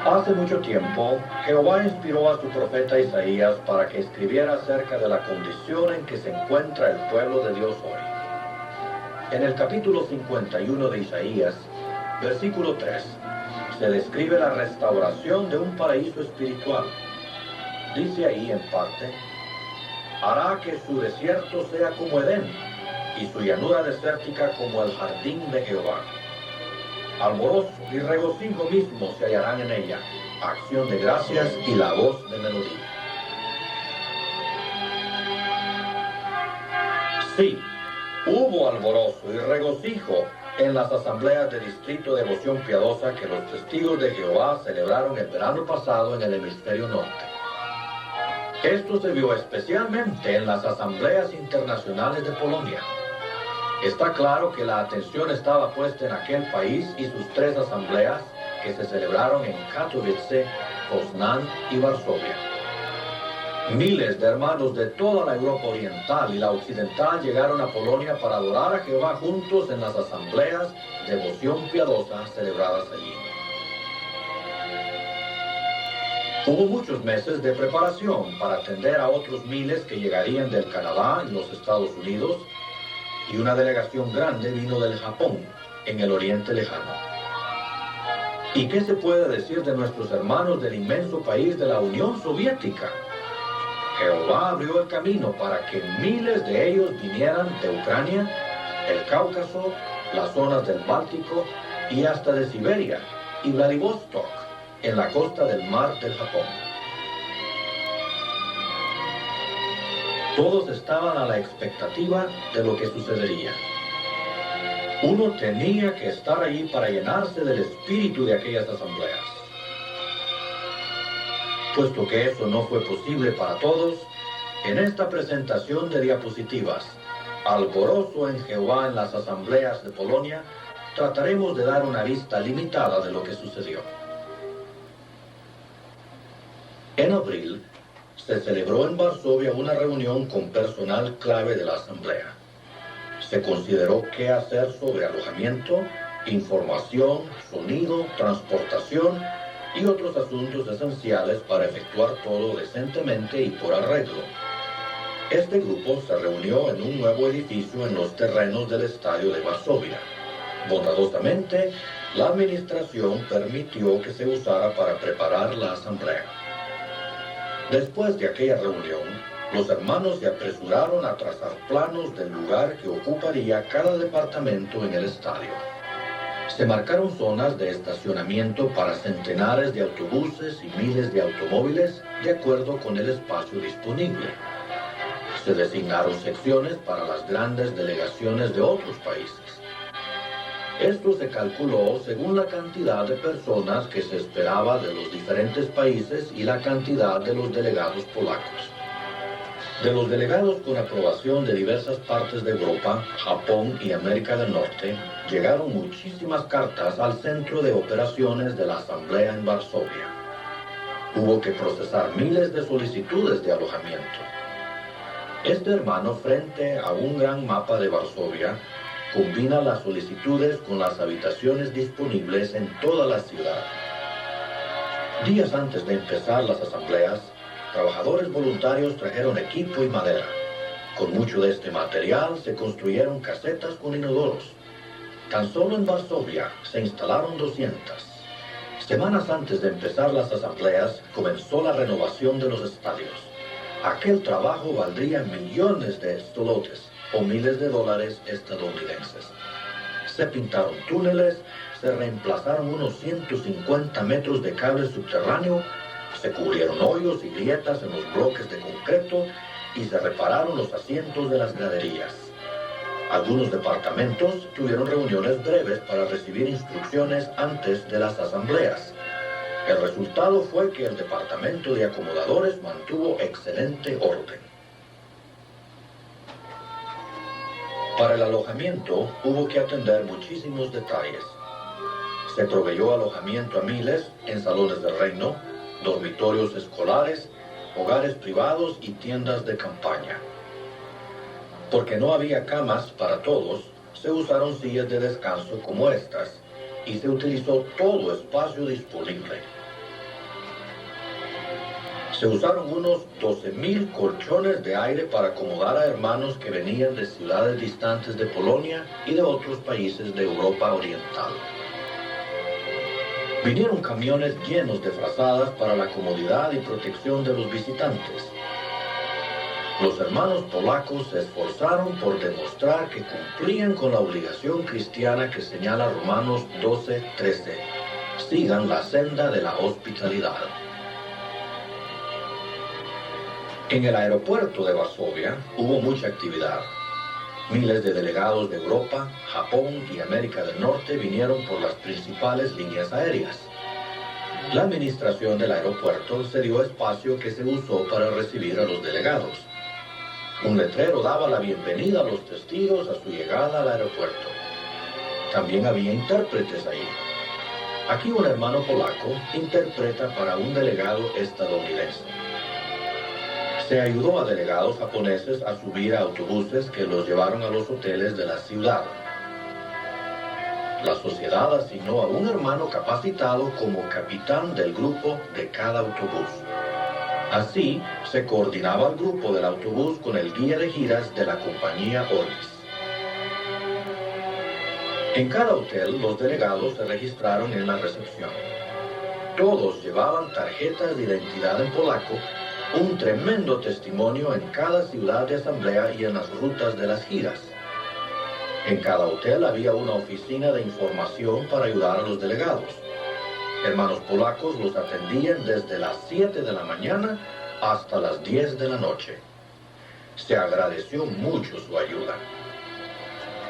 Hace mucho tiempo, Jehová inspiró a su profeta Isaías para que escribiera acerca de la condición en que se encuentra el pueblo de Dios hoy. En el capítulo 51 de Isaías, versículo 3, se describe la restauración de un paraíso espiritual. Dice ahí en parte: hará que su desierto sea como Edén, y su llanura desértica como el jardín de Jehová. Alborozo y regocijo mismo se hallarán en ella, acción de gracias y la voz de melodía. Sí, hubo alborozo y regocijo en las asambleas de distrito de devoción piadosa que los testigos de Jehová celebraron el verano pasado en el hemisferio norte. Esto se vio especialmente en las asambleas internacionales de Polonia. Está claro que la atención estaba puesta en aquel país y sus 3 asambleas que se celebraron en Katowice, Poznań y Varsovia. Miles de hermanos de toda la Europa oriental y la occidental llegaron a Polonia para adorar a Jehová juntos en las asambleas de devoción piadosa celebradas allí. Hubo muchos meses de preparación para atender a otros miles que llegarían del Canadá y los Estados Unidos, y una delegación grande vino del Japón, en el Oriente Lejano. ¿Y qué se puede decir de nuestros hermanos del inmenso país de la Unión Soviética? Jehová abrió el camino para que miles de ellos vinieran de Ucrania, el Cáucaso, las zonas del Báltico y hasta de Siberia y Vladivostok, en la costa del mar del Japón. Todos estaban a la expectativa de lo que sucedería. Uno tenía que estar allí para llenarse del espíritu de aquellas asambleas. Puesto que eso no fue posible para todos, en esta presentación de diapositivas, Alborozo en Jehová en las asambleas de Polonia, trataremos de dar una vista limitada de lo que sucedió. En abril, se celebró en Varsovia una reunión con personal clave de la asamblea. Se consideró qué hacer sobre alojamiento, información, sonido, transportación y otros asuntos esenciales para efectuar todo decentemente y por arreglo. Este grupo se reunió en un nuevo edificio en los terrenos del estadio de Varsovia. Bondadosamente, la administración permitió que se usara para preparar la asamblea. Después de aquella reunión, los hermanos se apresuraron a trazar planos del lugar que ocuparía cada departamento en el estadio. Se marcaron zonas de estacionamiento para centenares de autobuses y miles de automóviles de acuerdo con el espacio disponible. Se designaron secciones para las grandes delegaciones de otros países. Esto se calculó según la cantidad de personas que se esperaba de los diferentes países y la cantidad de los delegados polacos. De los delegados con aprobación de diversas partes de Europa, Japón y América del Norte, llegaron muchísimas cartas al centro de operaciones de la Asamblea en Varsovia. Hubo que procesar miles de solicitudes de alojamiento. Este hermano, frente a un gran mapa de Varsovia, combina las solicitudes con las habitaciones disponibles en toda la ciudad. Días antes de empezar las asambleas, trabajadores voluntarios trajeron equipo y madera. Con mucho de este material se construyeron casetas con inodoros. Tan solo en Varsovia se instalaron 200. Semanas antes de empezar las asambleas, comenzó la renovación de los estadios. Aquel trabajo valdría millones de zlotes, o miles de dólares estadounidenses. Se pintaron túneles, se reemplazaron unos 150 metros de cable subterráneo, se cubrieron hoyos y grietas en los bloques de concreto y se repararon los asientos de las graderías. Algunos departamentos tuvieron reuniones breves para recibir instrucciones antes de las asambleas. El resultado fue que el departamento de acomodadores mantuvo excelente orden. Para el alojamiento hubo que atender muchísimos detalles. Se proveyó alojamiento a miles en salones de reino, dormitorios escolares, hogares privados y tiendas de campaña. Porque no había camas para todos, se usaron sillas de descanso como estas y se utilizó todo espacio disponible. Se usaron unos 12.000 colchones de aire para acomodar a hermanos que venían de ciudades distantes de Polonia y de otros países de Europa Oriental. Vinieron camiones llenos de frazadas para la comodidad y protección de los visitantes. Los hermanos polacos se esforzaron por demostrar que cumplían con la obligación cristiana que señala Romanos 12:13. Sigan la senda de la hospitalidad. En el aeropuerto de Varsovia hubo mucha actividad. Miles de delegados de Europa, Japón y América del Norte vinieron por las principales líneas aéreas. La administración del aeropuerto cedió espacio que se usó para recibir a los delegados. Un letrero daba la bienvenida a los testigos a su llegada al aeropuerto. También había intérpretes ahí. Aquí un hermano polaco interpreta para un delegado estadounidense. Se ayudó a delegados japoneses a subir a autobuses que los llevaron a los hoteles de la ciudad. La sociedad asignó a un hermano capacitado como capitán del grupo de cada autobús. Así, se coordinaba el grupo del autobús con el guía de giras de la compañía Orbis. En cada hotel, los delegados se registraron en la recepción. Todos llevaban tarjetas de identidad en polaco, un tremendo testimonio en cada ciudad de asamblea y en las rutas de las giras. En cada hotel había una oficina de información para ayudar a los delegados. Hermanos polacos los atendían desde las 7 de la mañana hasta las 10 de la noche. Se agradeció mucho su ayuda.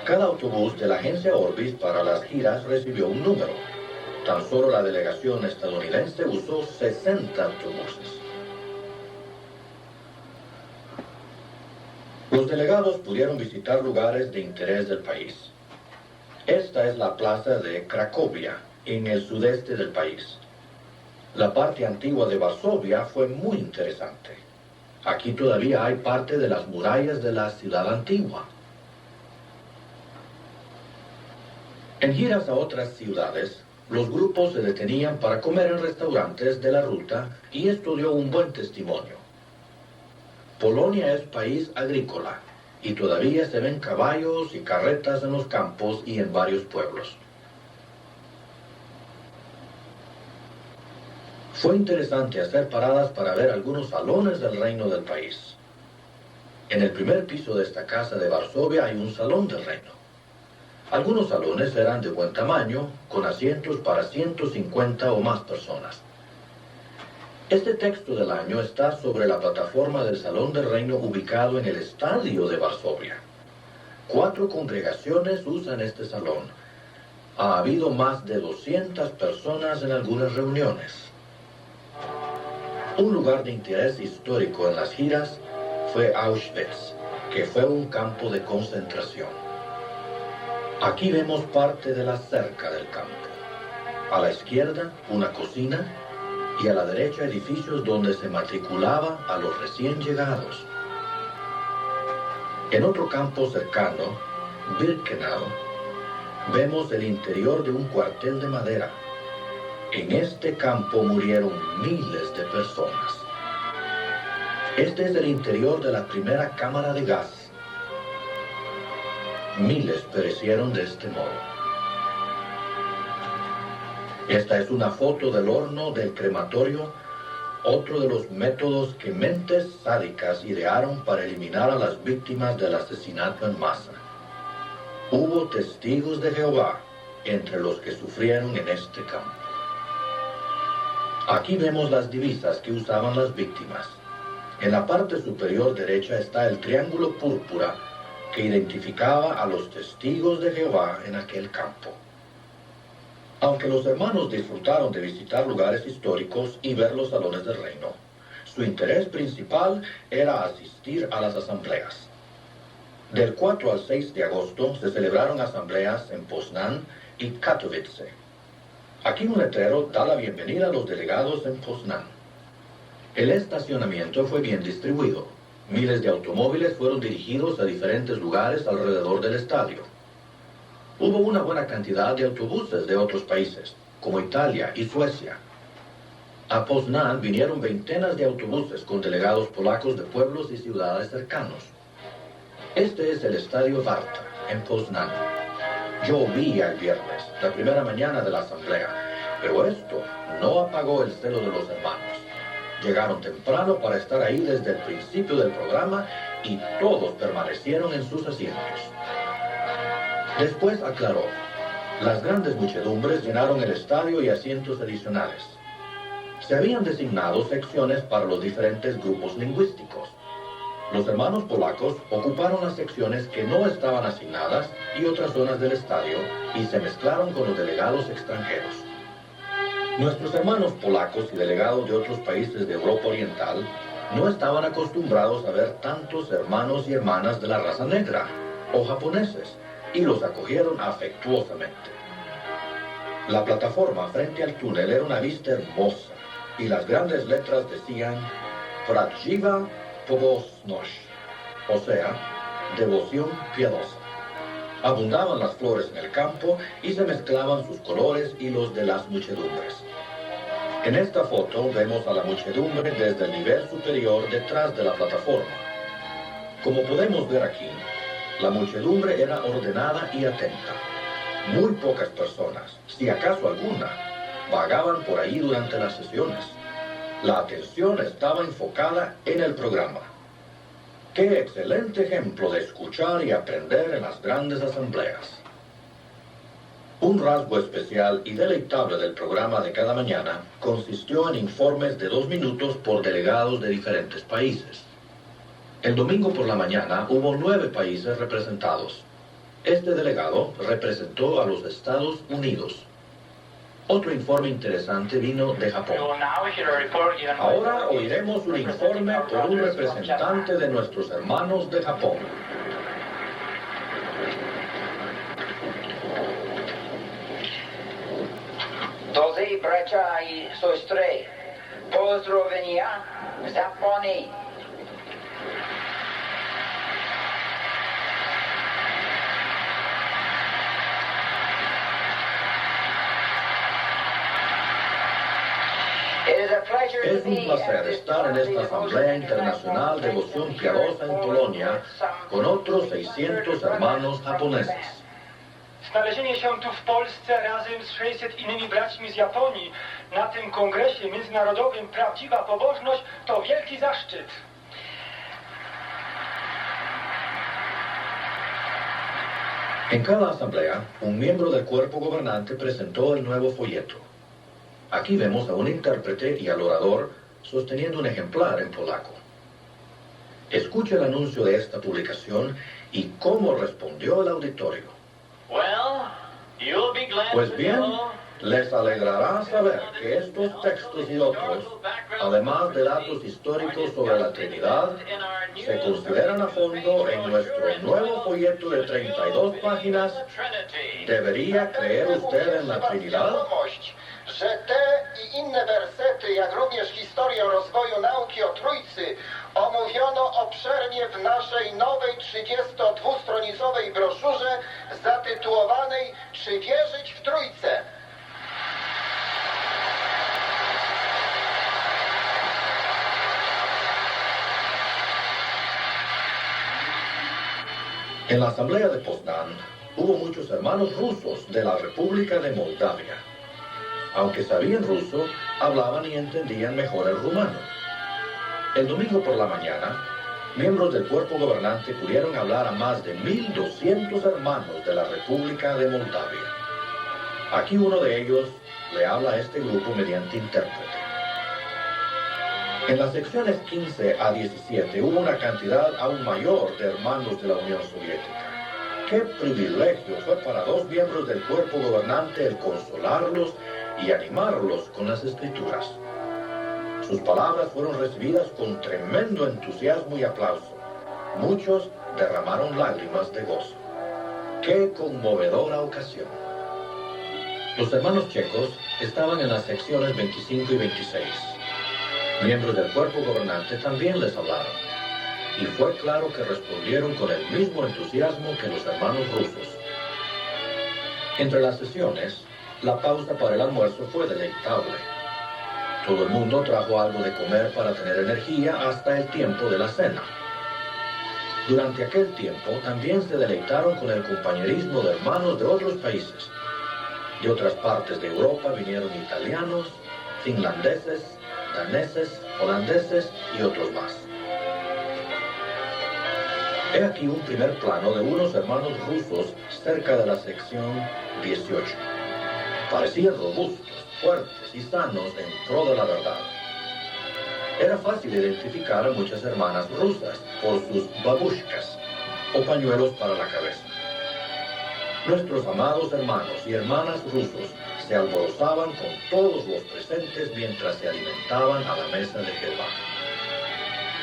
Cada autobús de la agencia Orbis para las giras recibió un número. Tan solo la delegación estadounidense usó 60 autobuses. Los delegados pudieron visitar lugares de interés del país. Esta es la plaza de Cracovia, en el sudeste del país. La parte antigua de Varsovia fue muy interesante. Aquí todavía hay parte de las murallas de la ciudad antigua. En giras a otras ciudades, los grupos se detenían para comer en restaurantes de la ruta y esto dio un buen testimonio. Polonia es país agrícola y todavía se ven caballos y carretas en los campos y en varios pueblos. Fue interesante hacer paradas para ver algunos salones del reino del país. En el primer piso de esta casa de Varsovia hay un salón del reino. Algunos salones eran de buen tamaño, con asientos para 150 o más personas. Este texto del año está sobre la plataforma del Salón del Reino ubicado en el estadio de Varsovia. 4 congregaciones usan este salón. Ha habido más de 200 personas en algunas reuniones. Un lugar de interés histórico en las giras fue Auschwitz, que fue un campo de concentración. Aquí vemos parte de la cerca del campo. A la izquierda, una cocina, y a la derecha edificios donde se matriculaba a los recién llegados. En otro campo cercano, Birkenau, vemos el interior de un cuartel de madera. En este campo murieron miles de personas. Este es el interior de la primera cámara de gas. Miles perecieron de este modo. Esta es una foto del horno del crematorio, otro de los métodos que mentes sádicas idearon para eliminar a las víctimas del asesinato en masa. Hubo testigos de Jehová entre los que sufrieron en este campo. Aquí vemos las divisas que usaban las víctimas. En la parte superior derecha está el triángulo púrpura que identificaba a los testigos de Jehová en aquel campo. Aunque los hermanos disfrutaron de visitar lugares históricos y ver los salones del reino, su interés principal era asistir a las asambleas. Del 4 al 6 de agosto se celebraron asambleas en Poznań y Katowice. Aquí un letrero da la bienvenida a los delegados en Poznań. El estacionamiento fue bien distribuido. Miles de automóviles fueron dirigidos a diferentes lugares alrededor del estadio. Hubo una buena cantidad de autobuses de otros países, como Italia y Suecia. A Poznań vinieron veintenas de autobuses con delegados polacos de pueblos y ciudades cercanos. Este es el Estadio Warta, en Poznań. Llovía el viernes, la primera mañana de la asamblea, pero esto no apagó el celo de los hermanos. Llegaron temprano para estar ahí desde el principio del programa y todos permanecieron en sus asientos. Después aclaró. Las grandes muchedumbres llenaron el estadio y asientos adicionales. Se habían designado secciones para los diferentes grupos lingüísticos. Los hermanos polacos ocuparon las secciones que no estaban asignadas y otras zonas del estadio y se mezclaron con los delegados extranjeros. Nuestros hermanos polacos y delegados de otros países de Europa Oriental no estaban acostumbrados a ver tantos hermanos y hermanas de la raza negra o japoneses y los acogieron afectuosamente. La plataforma frente al túnel era una vista hermosa y las grandes letras decían Prawdziwa Pobożność, o sea, devoción piadosa. Abundaban las flores en el campo y se mezclaban sus colores y los de las muchedumbres. En esta foto vemos a la muchedumbre desde el nivel superior detrás de la plataforma. Como podemos ver aquí, la muchedumbre era ordenada y atenta. Muy pocas personas, si acaso alguna, vagaban por ahí durante las sesiones. La atención estaba enfocada en el programa. ¡Qué excelente ejemplo de escuchar y aprender en las grandes asambleas! Un rasgo especial y deleitable del programa de cada mañana consistió en informes de 2 minutos por delegados de diferentes países. El domingo por la mañana hubo 9 países representados. Este delegado representó a los Estados Unidos. Otro informe interesante vino de Japón. Ahora oiremos un informe por un representante de nuestros hermanos de Japón. Drodzy bracia i siostry, pozdrowienia z Japonii. Es un placer estar en esta Asamblea Internacional de Devoción Piadosa en Polonia con otros 600 hermanos japoneses. Znalezienie się tu w Polsce razem z 600 innymi braćmi z Japonii na tym kongresie międzynarodowym Prawdziwa Pobożność to wielki zaszczyt. En cada asamblea, un miembro del cuerpo gobernante presentó el nuevo folleto. Aquí vemos a un intérprete y al orador sosteniendo un ejemplar en polaco. Escuche el anuncio de esta publicación y cómo respondió el auditorio. Pues bien, les alegrará saber que estos textos y otros, además de datos históricos sobre la Trinidad, se consideran a fondo en nuestro nuevo folleto de 32 páginas. ¿Debería creer usted en la Trinidad? Że te i inne wersety, jak również historię rozwoju nauki o Trójcy omówiono obszernie w naszej nowej 32-stronicowej broszurze zatytułowanej Czy wierzyć w Trójcę? En la asamblea de Poznań hubo muchos hermanos rusos de la República de Moldavia. Aunque sabían ruso, hablaban y entendían mejor el rumano. El domingo por la mañana, miembros del cuerpo gobernante pudieron hablar a más de 1.200 hermanos de la República de Moldavia. Aquí uno de ellos le habla a este grupo mediante intérprete. En las secciones 15 a 17 hubo una cantidad aún mayor de hermanos de la Unión Soviética. ¡Qué privilegio fue para 2 miembros del cuerpo gobernante el consolarlos y animarlos con las escrituras! Sus palabras fueron recibidas con tremendo entusiasmo y aplauso. Muchos derramaron lágrimas de gozo. ¡Qué conmovedora ocasión! Los hermanos checos estaban en las secciones 25 y 26. Miembros del cuerpo gobernante también les hablaron. Y fue claro que respondieron con el mismo entusiasmo que los hermanos rusos. Entre las sesiones, la pausa para el almuerzo fue deleitable. Todo el mundo trajo algo de comer para tener energía hasta el tiempo de la cena. Durante aquel tiempo también se deleitaron con el compañerismo de hermanos de otros países. De otras partes de Europa vinieron italianos, finlandeses, daneses, holandeses y otros más. He aquí un primer plano de unos hermanos rusos cerca de la sección 18. Parecían robustos, fuertes y sanos en pro de la verdad. Era fácil identificar a muchas hermanas rusas por sus babushkas, o pañuelos para la cabeza. Nuestros amados hermanos y hermanas rusos se alborozaban con todos los presentes mientras se alimentaban a la mesa de Jehová.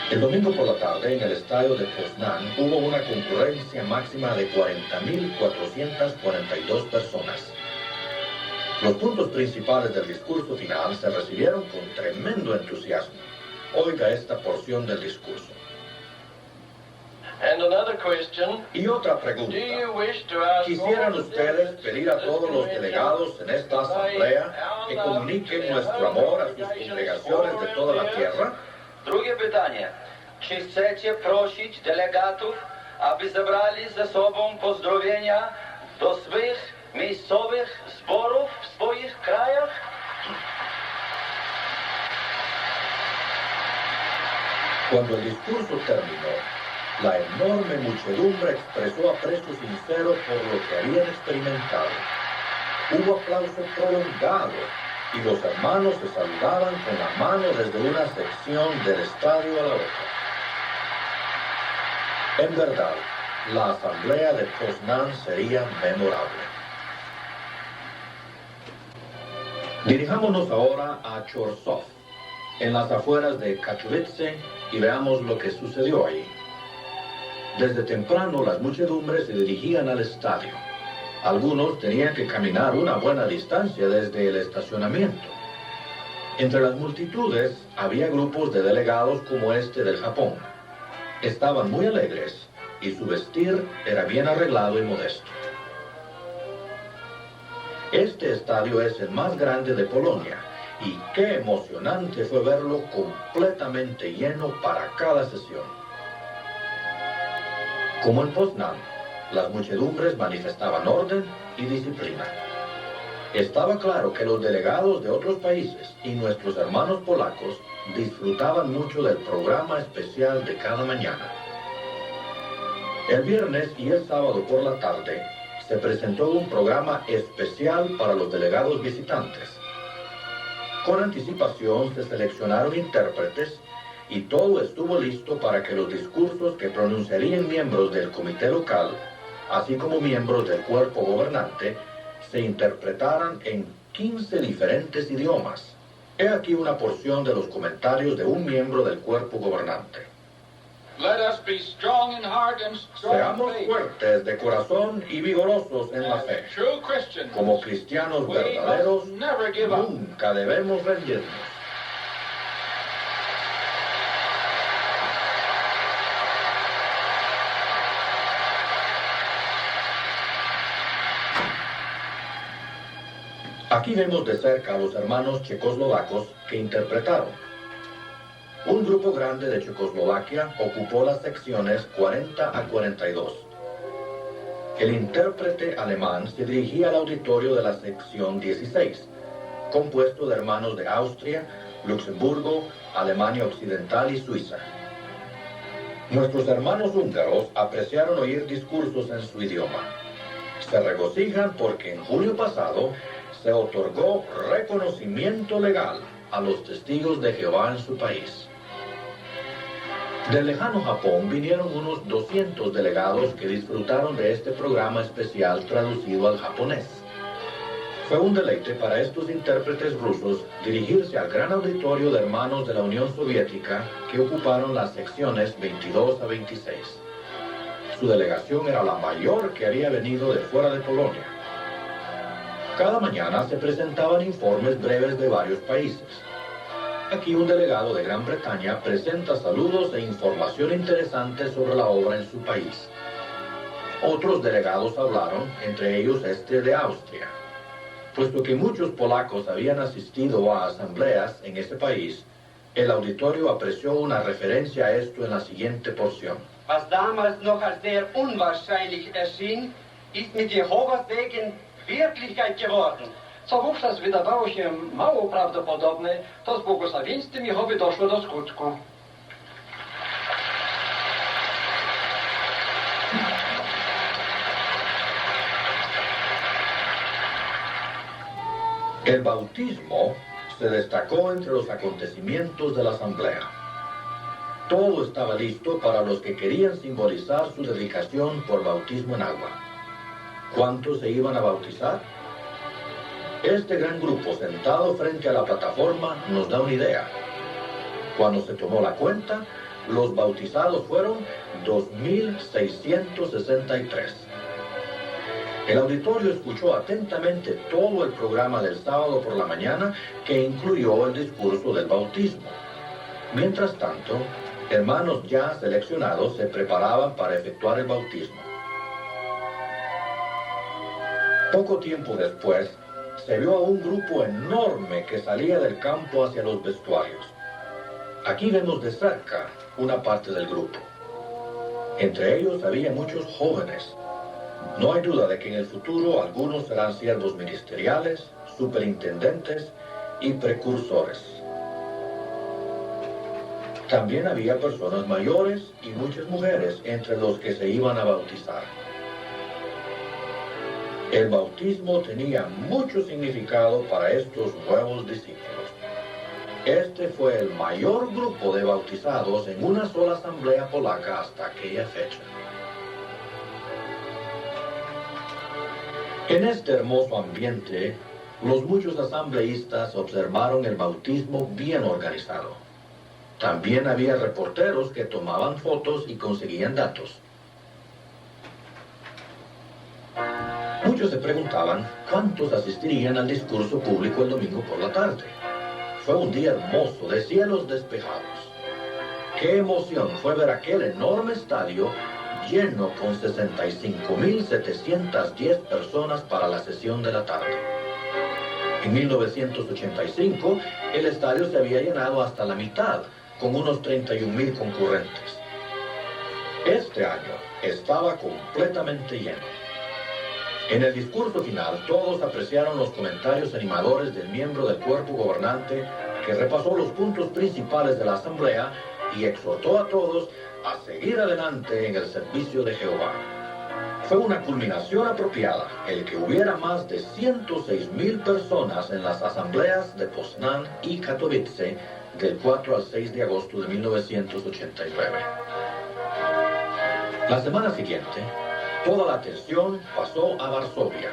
El domingo por la tarde, en el estadio de Poznan, hubo una concurrencia máxima de 40.442 personas. Los puntos principales del discurso final se recibieron con tremendo entusiasmo. Oiga esta porción del discurso. And another question, Y otra do pregunta. you wish to ask ¿Quisieran all of ustedes this- pedir a todos los delegados en esta asamblea que comuniquen nuestro amor a sus congregaciones de toda la tierra? Drugie pytanie. Czy chcecie prosić delegatów, aby zebrali ze sobą pozdrowienia do swych miejscowych zborów w swoich krajach? Cuando el discurso terminó, la enorme muchedumbre expresó aprecio sincero por lo que habían experimentado. Hubo aplauso prolongado y los hermanos se saludaban con la mano desde una sección del estadio a la otra. En verdad, la asamblea de Poznan sería memorable. Dirijámonos ahora a Chorzów, en las afueras de Katowice, y veamos lo que sucedió allí. Desde temprano las muchedumbres se dirigían al estadio. Algunos tenían que caminar una buena distancia desde el estacionamiento. Entre las multitudes había grupos de delegados como este del Japón. Estaban muy alegres y su vestir era bien arreglado y modesto. Este estadio es el más grande de Polonia y qué emocionante fue verlo completamente lleno para cada sesión. Como en Poznan, las muchedumbres manifestaban orden y disciplina. Estaba claro que los delegados de otros países y nuestros hermanos polacos disfrutaban mucho del programa especial de cada mañana. El viernes y el sábado por la tarde se presentó un programa especial para los delegados visitantes. Con anticipación se seleccionaron intérpretes y todo estuvo listo para que los discursos que pronunciarían miembros del comité local, así como miembros del cuerpo gobernante, se interpretaran en 15 diferentes idiomas. He aquí una porción de los comentarios de un miembro del cuerpo gobernante. Let us be strong in heart and strong in Seamos faith. fuertes de corazón y vigorosos en la fe. As true Christians, Como cristianos we verdaderos, must never give up. nunca debemos rendirnos. Aquí vemos de cerca a los hermanos checoslovacos que interpretaron. Un grupo grande de Checoslovaquia ocupó las secciones 40 a 42. El intérprete alemán se dirigía al auditorio de la sección 16, compuesto de hermanos de Austria, Luxemburgo, Alemania Occidental y Suiza. Nuestros hermanos húngaros apreciaron oír discursos en su idioma. Se regocijan porque en julio pasado se otorgó reconocimiento legal a los testigos de Jehová en su país. Del lejano Japón vinieron unos 200 delegados que disfrutaron de este programa especial traducido al japonés. Fue un deleite para estos intérpretes rusos dirigirse al gran auditorio de hermanos de la Unión Soviética que ocuparon las secciones 22 a 26. Su delegación era la mayor que había venido de fuera de Polonia. Cada mañana se presentaban informes breves de varios países. Aquí un delegado de Gran Bretaña presenta saludos e información interesante sobre la obra en su país. Otros delegados hablaron, entre ellos este de Austria. Puesto que muchos polacos habían asistido a asambleas en ese país, el auditorio apreció una referencia a esto en la siguiente porción. Was damals noch als sehr unwahrscheinlich erschien, ist mit Jehovas Segen Wirklichkeit geworden. Co wówczas wydawało się mało prawdopodobne, to z błogosławieństwem Jehowy doszło do skutku. El bautismo se destacó entre los acontecimientos de la asamblea. Todo estaba listo para los que querían simbolizar su dedicación por bautismo en agua. ¿Cuántos se iban a bautizar? Este gran grupo sentado frente a la plataforma nos da una idea. Cuando se tomó la cuenta, los bautizados fueron 2.663. El auditorio escuchó atentamente todo el programa del sábado por la mañana, que incluyó el discurso del bautismo. Mientras tanto, hermanos ya seleccionados se preparaban para efectuar el bautismo. Poco tiempo después, se vio a un grupo enorme que salía del campo hacia los vestuarios. Aquí vemos de cerca una parte del grupo. Entre ellos había muchos jóvenes. No hay duda de que en el futuro algunos serán siervos ministeriales, superintendentes y precursores. También había personas mayores y muchas mujeres entre los que se iban a bautizar. El bautismo tenía mucho significado para estos nuevos discípulos. Este fue el mayor grupo de bautizados en una sola asamblea polaca hasta aquella fecha. En este hermoso ambiente, los muchos asambleístas observaron el bautismo bien organizado. También había reporteros que tomaban fotos y conseguían datos. Muchos se preguntaban cuántos asistirían al discurso público el domingo por la tarde. Fue un día hermoso, de cielos despejados. ¡Qué emoción fue ver aquel enorme estadio lleno con 65.710 personas para la sesión de la tarde! En 1985, el estadio se había llenado hasta la mitad, con unos 31.000 concurrentes. Este año estaba completamente lleno. En el discurso final, todos apreciaron los comentarios animadores del miembro del cuerpo gobernante, que repasó los puntos principales de la asamblea y exhortó a todos a seguir adelante en el servicio de Jehová. Fue una culminación apropiada el que hubiera más de 106.000 personas en las asambleas de Poznań y Katowice del 4 al 6 de agosto de 1989. La semana siguiente, toda la atención pasó a Varsovia,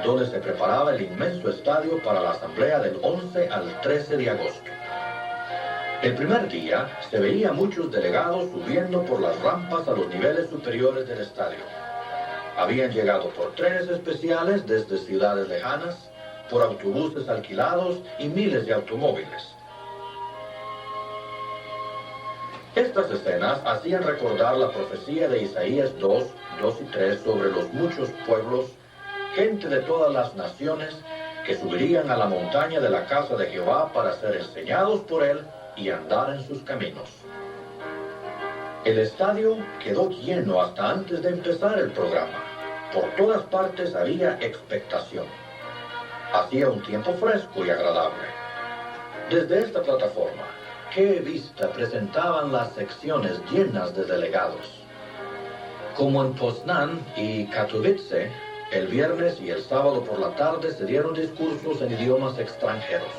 donde se preparaba el inmenso estadio para la asamblea del 11 al 13 de agosto. El primer día se veía muchos delegados subiendo por las rampas a los niveles superiores del estadio. Habían llegado por trenes especiales desde ciudades lejanas, por autobuses alquilados y miles de automóviles. Estas escenas hacían recordar la profecía de Isaías 2 y 3 sobre los muchos pueblos, gente de todas las naciones, que subirían a la montaña de la casa de Jehová para ser enseñados por él y andar en sus caminos. El estadio quedó lleno hasta antes de empezar el programa. Por todas partes había expectación. Hacía un tiempo fresco y agradable. Desde esta plataforma, qué vista presentaban las secciones llenas de delegados. Como en Poznań y Katowice, el viernes y el sábado por la tarde se dieron discursos en idiomas extranjeros.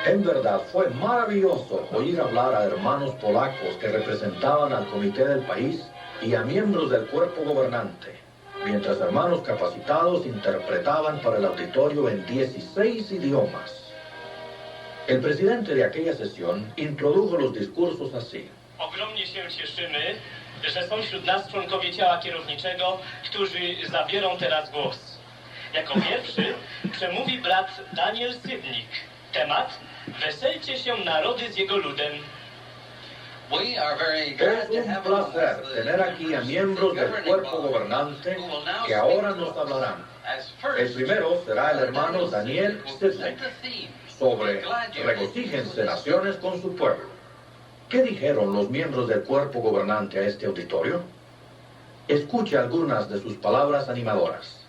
En verdad fue maravilloso oír hablar a hermanos polacos que representaban al comité del país y a miembros del cuerpo gobernante, mientras hermanos capacitados interpretaban para el auditorio en 16 idiomas. El presidente de aquella sesión introdujo los discursos así. Ogromnie się cieszymy, że są wśród nas członkowie ciała kierowniczego, którzy zabiorą teraz głos. Jako pierwszy przemówi brat Daniel Sydnik. Temat: Weselcie się narody z jego ludem. Es un placer tener aquí a miembros del cuerpo gobernante que ahora nos hablarán. El primero será el hermano Daniel Sidney, sobre regocíjense naciones con su pueblo. ¿Qué dijeron los miembros del cuerpo gobernante a este auditorio? Escuche algunas de sus palabras animadoras.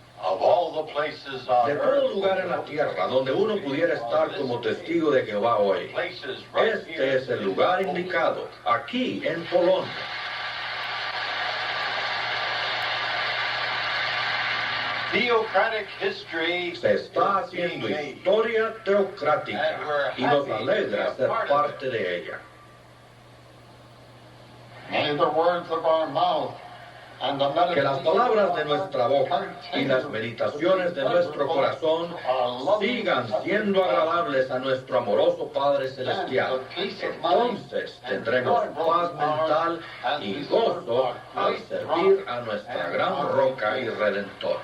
De todo lugar en la tierra donde uno pudiera estar como testigo de Jehová hoy, este es el lugar indicado, aquí en Polonia. Se está haciendo historia teocrática y nos alegra ser parte de ella. Que las palabras de nuestra boca y las meditaciones de nuestro corazón sigan siendo agradables a nuestro amoroso Padre Celestial. Entonces tendremos paz mental y gozo al servir a nuestra gran roca y redentor.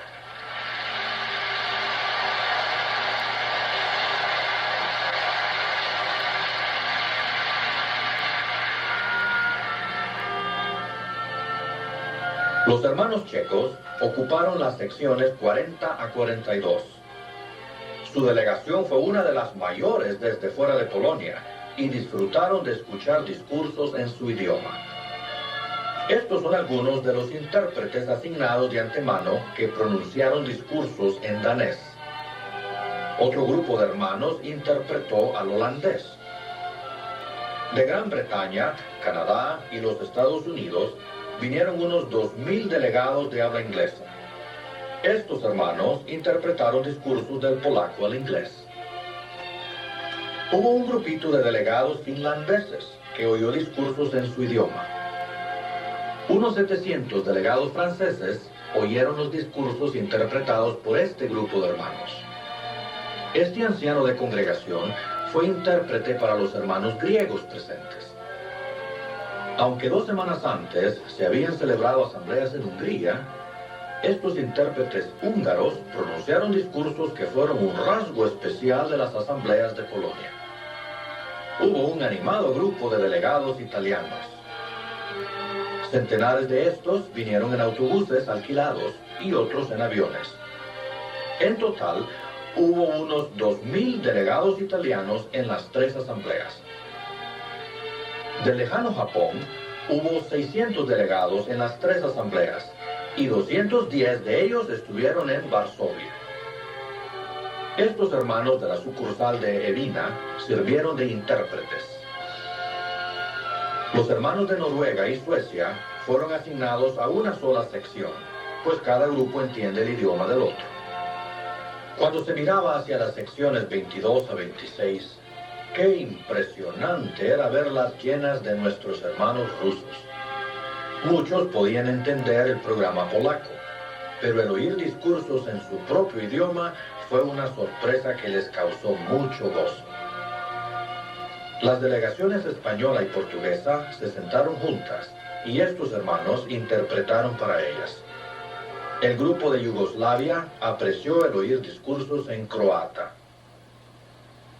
Los hermanos checos ocuparon las secciones 40 a 42. Su delegación fue una de las mayores desde fuera de Polonia y disfrutaron de escuchar discursos en su idioma. Estos son algunos de los intérpretes asignados de antemano que pronunciaron discursos en danés. Otro grupo de hermanos interpretó al holandés. De Gran Bretaña, Canadá y los Estados Unidos vinieron unos 2,000 delegados de habla inglesa. Estos hermanos interpretaron discursos del polaco al inglés. Hubo un grupito de delegados finlandeses que oyó discursos en su idioma. Unos 700 delegados franceses oyeron los discursos interpretados por este grupo de hermanos. Este anciano de congregación fue intérprete para los hermanos griegos presentes. Aunque 2 semanas antes se habían celebrado asambleas en Hungría, estos intérpretes húngaros pronunciaron discursos que fueron un rasgo especial de las asambleas de Polonia. Hubo un animado grupo de delegados italianos. Centenares de estos vinieron en autobuses alquilados y otros en aviones. En total, hubo unos 2,000 delegados italianos en las 3 asambleas. Del lejano Japón, hubo 600 delegados en las 3 asambleas y 210 de ellos estuvieron en Varsovia. Estos hermanos de la sucursal de Evina sirvieron de intérpretes. Los hermanos de Noruega y Suecia fueron asignados a una sola sección, pues cada grupo entiende el idioma del otro. Cuando se miraba hacia las secciones 22 a 26, qué impresionante era verlas llenas de nuestros hermanos rusos. Muchos podían entender el programa polaco, pero el oír discursos en su propio idioma fue una sorpresa que les causó mucho gozo. Las delegaciones española y portuguesa se sentaron juntas y estos hermanos interpretaron para ellas. El grupo de Yugoslavia apreció el oír discursos en croata.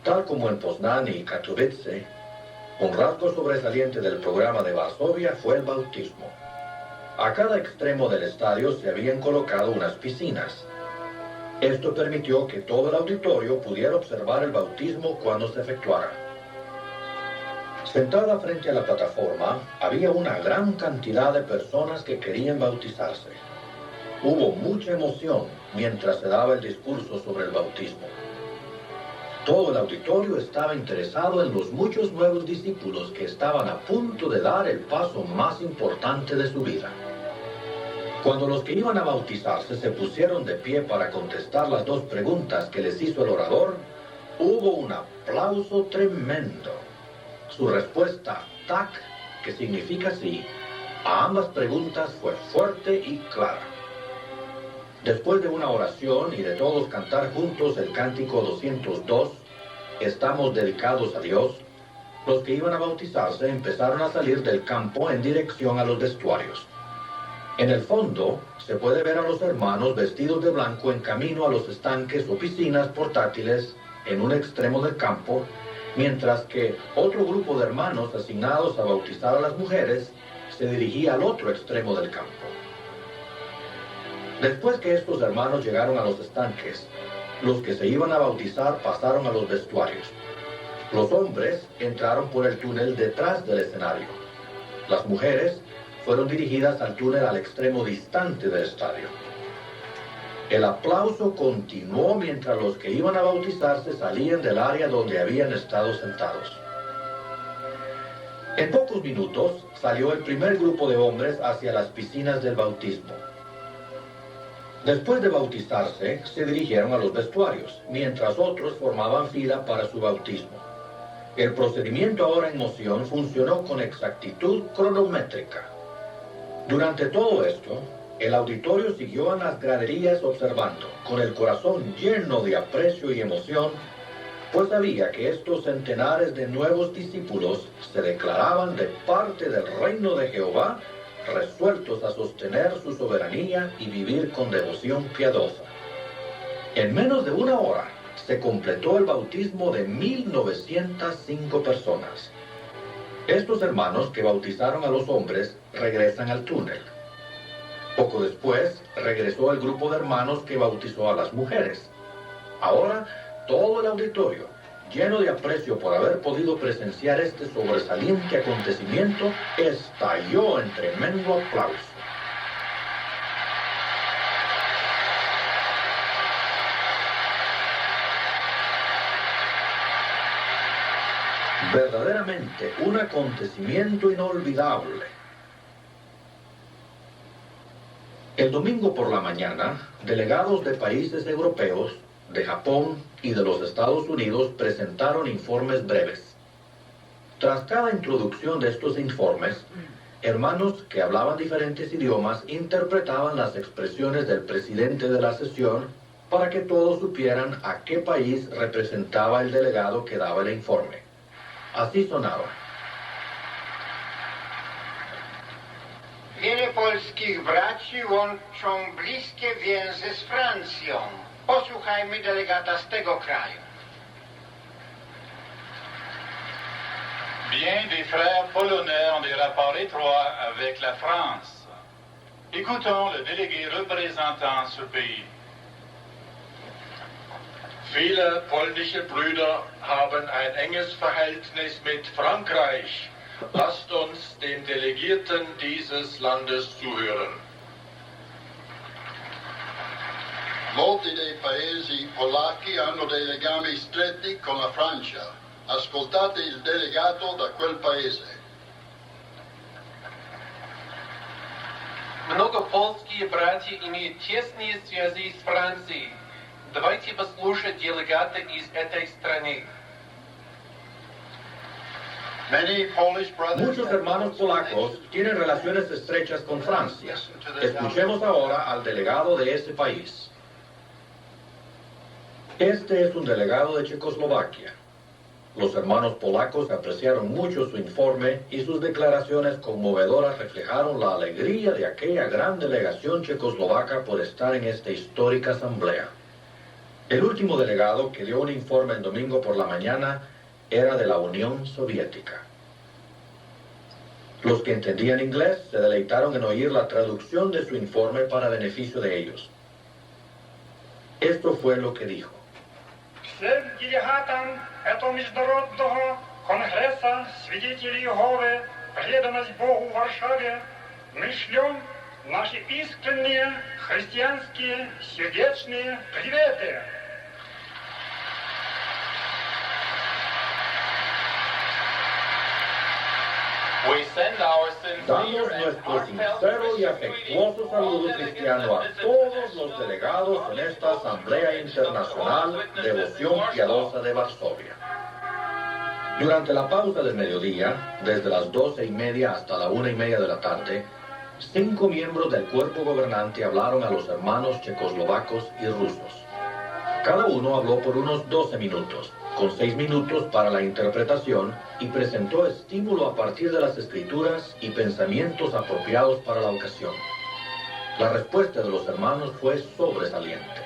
Tal como en Poznań y Katowice, un rasgo sobresaliente del programa de Varsovia fue el bautismo. A cada extremo del estadio se habían colocado unas piscinas. Esto permitió que todo el auditorio pudiera observar el bautismo cuando se efectuara. Sentada frente a la plataforma, había una gran cantidad de personas que querían bautizarse. Hubo mucha emoción mientras se daba el discurso sobre el bautismo. Todo el auditorio estaba interesado en los muchos nuevos discípulos que estaban a punto de dar el paso más importante de su vida. Cuando los que iban a bautizarse se pusieron de pie para contestar las 2 preguntas que les hizo el orador, hubo un aplauso tremendo. Su respuesta, tac, que significa sí, a ambas preguntas fue fuerte y clara. Después de una oración y de todos cantar juntos el cántico 202, estamos dedicados a Dios, los que iban a bautizarse empezaron a salir del campo en dirección a los vestuarios. En el fondo se puede ver a los hermanos vestidos de blanco en camino a los estanques o piscinas portátiles en un extremo del campo, mientras que otro grupo de hermanos asignados a bautizar a las mujeres se dirigía al otro extremo del campo. Después que estos hermanos llegaron a los estanques, los que se iban a bautizar pasaron a los vestuarios. Los hombres entraron por el túnel detrás del escenario. Las mujeres fueron dirigidas al túnel al extremo distante del estadio. El aplauso continuó mientras los que iban a bautizarse salían del área donde habían estado sentados. En pocos minutos salió el primer grupo de hombres hacia las piscinas del bautismo. Después de bautizarse, se dirigieron a los vestuarios, mientras otros formaban fila para su bautismo. El procedimiento ahora en moción funcionó con exactitud cronométrica. Durante todo esto, el auditorio siguió en las graderías observando, con el corazón lleno de aprecio y emoción, pues sabía que estos centenares de nuevos discípulos se declaraban de parte del reino de Jehová, resueltos a sostener su soberanía y vivir con devoción piadosa. En menos de una hora se completó el bautismo de 1905 personas. Estos hermanos que bautizaron a los hombres regresan al túnel. Poco después regresó el grupo de hermanos que bautizó a las mujeres. Ahora todo el auditorio, lleno de aprecio por haber podido presenciar este sobresaliente acontecimiento, estalló en tremendo aplauso. Verdaderamente un acontecimiento inolvidable. El domingo por la mañana, delegados de países europeos, de Japón y de los Estados Unidos presentaron informes breves. Tras cada introducción de estos informes, hermanos que hablaban diferentes idiomas interpretaban las expresiones del presidente de la sesión para que todos supieran a qué país representaba el delegado que daba el informe. Así sonaba. Wiele polskich braci łączą bliskie więzy z Francją. Posłuchajmy delegata z tego kraju. Bien des frères polonais ont des rapports étroits avec la France. Écoutons le délégué représentant ce pays. Viele polnische Brüder haben ein enges Verhältnis mit Frankreich. Lasst uns den Delegierten dieses Landes zuhören. Molti dei paesi polacchi hanno dei legami stretti con la Francia. Ascoltate il delegato da quel paese. Много польские братья имеют тесные связи с Францией. Давайте послушать делегата из этой страны. Muchos hermanos polacos tienen relaciones estrechas con Francia. Escuchemos ahora al delegado de ese país. Este es un delegado de Checoslovaquia. Los hermanos polacos apreciaron mucho su informe y sus declaraciones conmovedoras reflejaron la alegría de aquella gran delegación checoslovaca por estar en esta histórica asamblea. El último delegado que dio un informe el domingo por la mañana era de la Unión Soviética. Los que entendían inglés se deleitaron en oír la traducción de su informe para beneficio de ellos. Esto fue lo que dijo. Всем делегатам этого международного конгресса свидетелей Иеговы преданность Богу в Варшаве мы шлем наши искренние христианские сердечные приветы. Damos nuestro sincero y afectuoso saludo cristiano a todos los delegados en esta Asamblea Internacional Devoción Piadosa de Varsovia. Durante la pausa del mediodía, desde las 12:30 hasta la 1:30 de la tarde, 5 miembros del cuerpo gobernante hablaron a los hermanos checoslovacos y rusos. Cada uno habló por unos 12 minutos, con 6 minutos para la interpretación, y presentó estímulo a partir de las escrituras y pensamientos apropiados para la ocasión. La respuesta de los hermanos fue sobresaliente.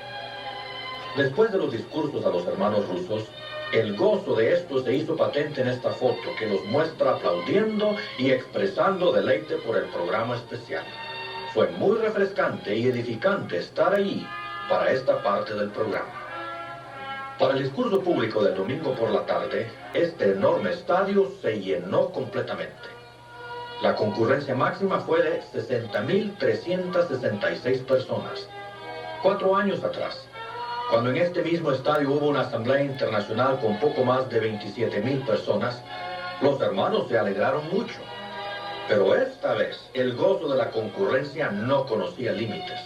Después de los discursos a los hermanos rusos, el gozo de estos se hizo patente en esta foto que los muestra aplaudiendo y expresando deleite por el programa especial. Fue muy refrescante y edificante estar allí para esta parte del programa. Para el discurso público del domingo por la tarde, este enorme estadio se llenó completamente. La concurrencia máxima fue de 60.366 personas. 4 años atrás, cuando en este mismo estadio hubo una asamblea internacional con poco más de 27.000 personas, los hermanos se alegraron mucho. Pero esta vez, el gozo de la concurrencia no conocía límites.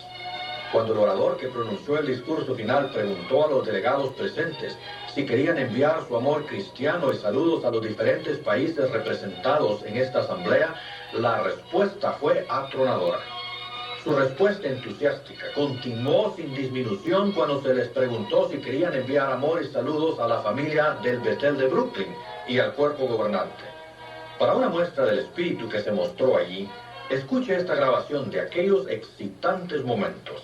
Cuando el orador que pronunció el discurso final preguntó a los delegados presentes si querían enviar su amor cristiano y saludos a los diferentes países representados en esta asamblea, la respuesta fue atronadora. Su respuesta entusiástica continuó sin disminución cuando se les preguntó si querían enviar amor y saludos a la familia del Bethel de Brooklyn y al cuerpo gobernante. Para una muestra del espíritu que se mostró allí, escuche esta grabación de aquellos excitantes momentos.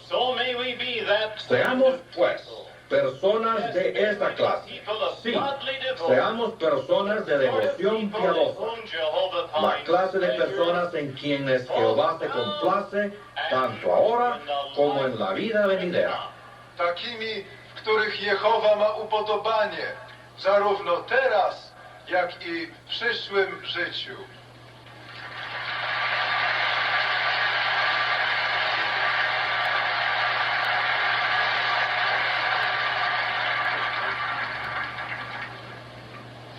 Seamos, pues, personas de esa clase. Sí, seamos personas de devoción piadosa. La clase de personas en quienes Jehová se complace, tanto ahora como en la vida venidera. Takimi, w których Jehowa ma upodobanie, zarówno teraz, jak i w przyszłym życiu.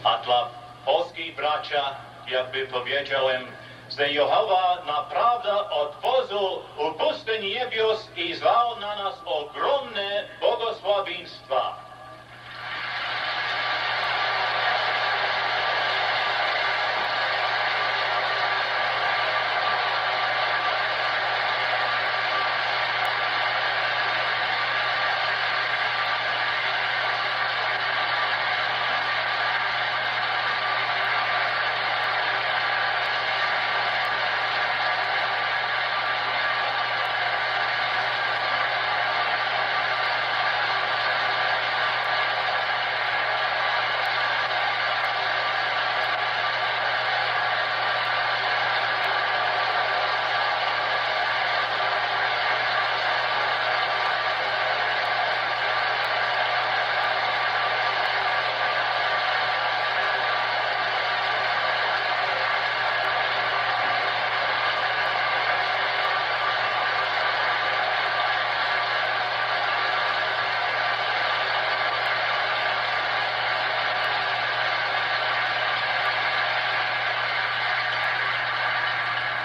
A dla polskich bracia, jakby powiedziałem, że Jehowa naprawdę otworzył u pustyni niebios i zlał na nas ogromne błogosławieństwa.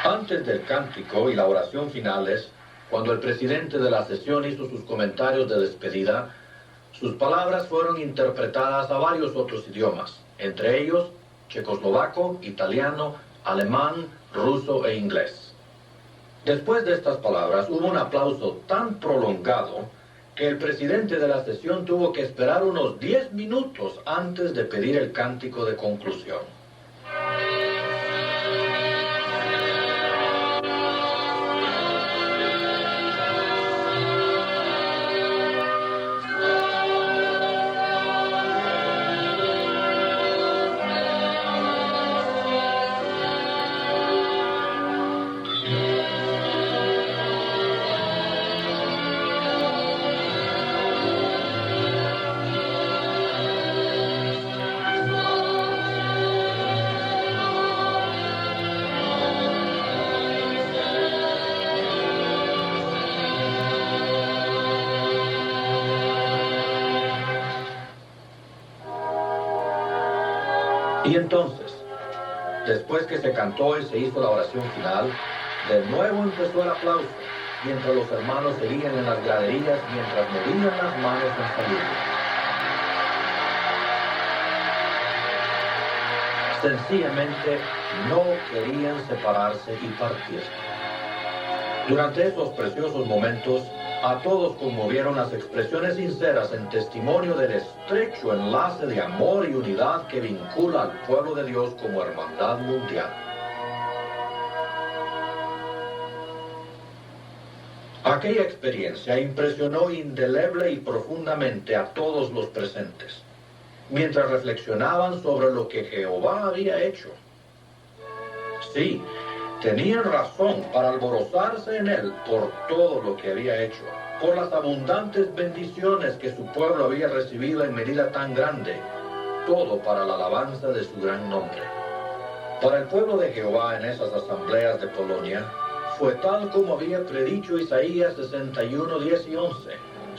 Antes del cántico y la oración finales, cuando el presidente de la sesión hizo sus comentarios de despedida, sus palabras fueron interpretadas a varios otros idiomas, entre ellos checoslovaco, italiano, alemán, ruso e inglés. Después de estas palabras hubo un aplauso tan prolongado que el presidente de la sesión tuvo que esperar unos 10 minutos antes de pedir el cántico de conclusión. Y entonces, después que se cantó y se hizo la oración final, de nuevo empezó el aplauso, mientras los hermanos seguían en las graderías mientras movían las manos en saludo. Sencillamente no querían separarse y partir. Durante esos preciosos momentos, a todos conmovieron las expresiones sinceras en testimonio del estrecho enlace de amor y unidad que vincula al pueblo de Dios como hermandad mundial. Aquella experiencia impresionó indeleble y profundamente a todos los presentes, mientras reflexionaban sobre lo que Jehová había hecho. Sí, Tenían razón para alborozarse en él por todo lo que había hecho, por las abundantes bendiciones que su pueblo había recibido en medida tan grande, todo para la alabanza de su gran nombre. Para el pueblo de Jehová en esas asambleas de Polonia, fue tal como había predicho Isaías 61, 10 y 11,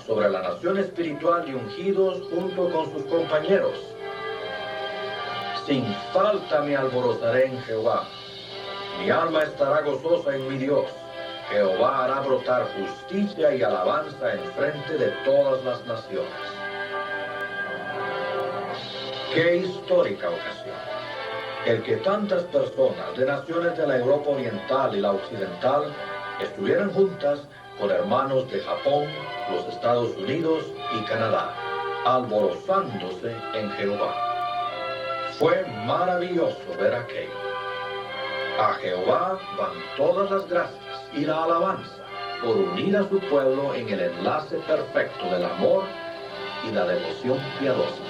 sobre la nación espiritual y ungidos junto con sus compañeros. Sin falta me alborozaré en Jehová. Mi alma estará gozosa en mi Dios. Jehová hará brotar justicia y alabanza en frente de todas las naciones. ¡Qué histórica ocasión! El que tantas personas de naciones de la Europa Oriental y la Occidental estuvieran juntas con hermanos de Japón, los Estados Unidos y Canadá, alborozándose en Jehová. Fue maravilloso ver aquello. A Jehová van todas las gracias y la alabanza por unir a su pueblo en el enlace perfecto del amor y la devoción piadosa.